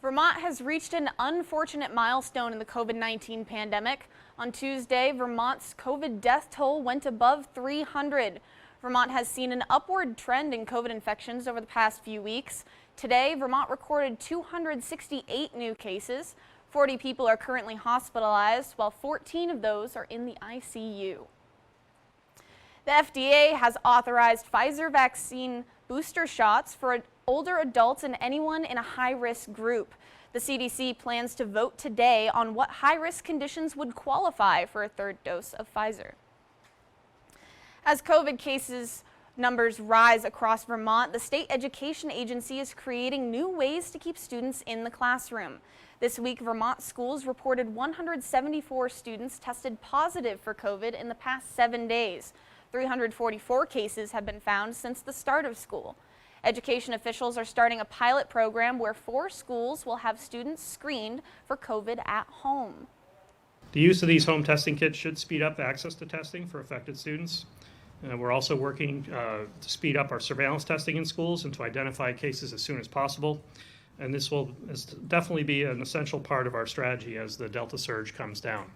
Vermont has reached an unfortunate milestone in the COVID-19 pandemic. On Tuesday, Vermont's COVID death toll went above 300. Vermont has seen an upward trend in COVID infections over the past few weeks. Today, Vermont recorded 268 new cases. 40 people are currently hospitalized, while 14 of those are in the ICU. The FDA has authorized Pfizer vaccine booster shots for older adults and anyone in a high-risk group. The CDC plans to vote today on what high-risk conditions would qualify for a third dose of Pfizer. As COVID cases numbers rise across Vermont, the state education agency is creating new ways to keep students in the classroom. This week, Vermont schools reported 174 students tested positive for COVID in the past 7 days. 344 cases have been found since the start of school. Education officials are starting a pilot program where 4 schools will have students screened for COVID at home. The use of these home testing kits should speed up access to testing for affected students. We're also working to speed up our surveillance testing in schools and to identify cases as soon as possible. And this will definitely be an essential part of our strategy as the Delta surge comes down.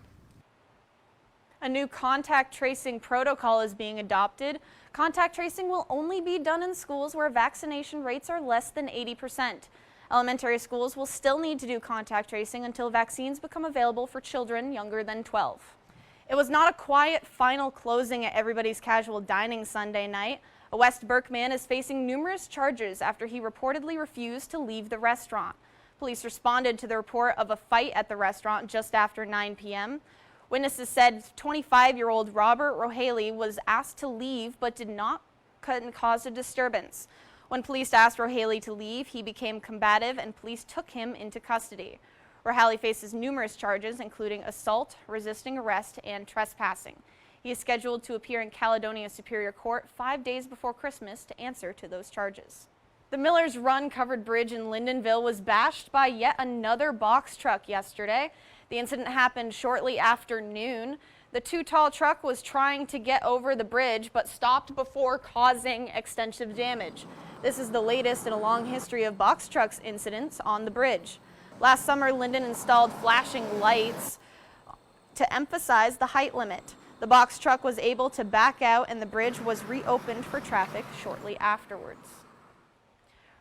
A new contact tracing protocol is being adopted. Contact tracing will only be done in schools where vaccination rates are less than 80%. Elementary schools will still need to do contact tracing until vaccines become available for children younger than 12. It was not a quiet final closing at Everybody's Casual Dining Sunday night. A West Burke man is facing numerous charges after he reportedly refused to leave the restaurant. Police responded to the report of a fight at the restaurant just after 9 p.m. Witnesses said 25-year-old Robert Rohaley was asked to leave but couldn't cause a disturbance. When police asked Rohaley to leave, he became combative and police took him into custody. Rohaley faces numerous charges, including assault, resisting arrest, and trespassing. He is scheduled to appear in Caledonia Superior Court 5 days before Christmas to answer to those charges. The Miller's Run covered bridge in Lyndonville was bashed by yet another box truck yesterday. The incident happened shortly after noon. The too-tall truck was trying to get over the bridge but stopped before causing extensive damage. This is the latest in a long history of box trucks incidents on the bridge. Last summer, Lyndon installed flashing lights to emphasize the height limit. The box truck was able to back out and the bridge was reopened for traffic shortly afterwards.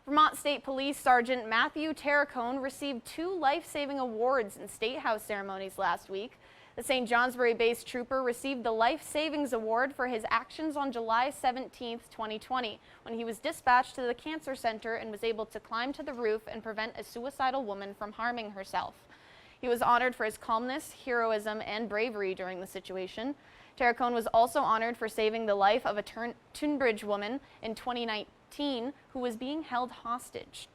Vermont State Police Sergeant Matthew Terracone received 2 life-saving awards in State House ceremonies last week. The St. Johnsbury-based trooper received the Life Savings Award for his actions on July 17, 2020, when he was dispatched to the cancer center and was able to climb to the roof and prevent a suicidal woman from harming herself. He was honored for his calmness, heroism, and bravery during the situation. Terracone was also honored for saving the life of a Tunbridge woman in 2019 who was being held hostage.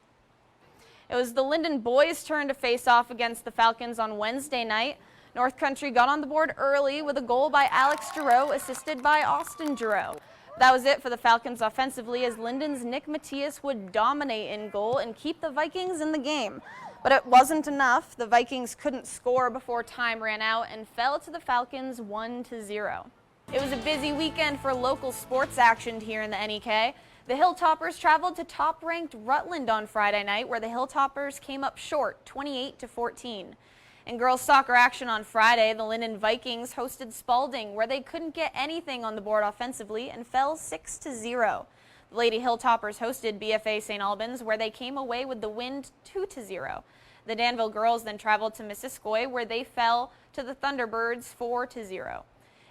It was the Lyndon boys' turn to face off against the Falcons on Wednesday night. North Country got on the board early with a goal by Alex Giroux, assisted by Austin Giroux. That was it for the Falcons offensively, as Lyndon's Nick Matthias would dominate in goal and keep the Vikings in the game. But it wasn't enough. The Vikings couldn't score before time ran out and fell to the Falcons 1-0. It was a busy weekend for local sports action here in the NEK. The Hilltoppers traveled to top-ranked Rutland on Friday night, where the Hilltoppers came up short, 28-14. In girls soccer action on Friday, the Lyndon Vikings hosted Spalding, where they couldn't get anything on the board offensively and fell 6-0. The Lady Hilltoppers hosted BFA St. Albans, where they came away with the win 2-0. The Danville girls then traveled to Missisquoi, where they fell to the Thunderbirds 4-0.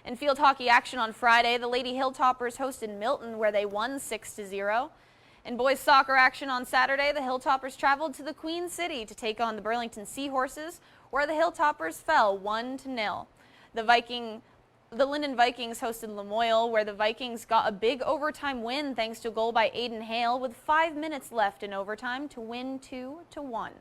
In field hockey action on Friday, the Lady Hilltoppers hosted Milton, where they won 6-0. In boys soccer action on Saturday, the Hilltoppers traveled to the Queen City to take on the Burlington Seahorses, where the Hilltoppers fell 1-0. The Lyndon Vikings hosted Lamoille, where the Vikings got a big overtime win thanks to a goal by Aiden Hale with 5 minutes left in overtime to win 2-1.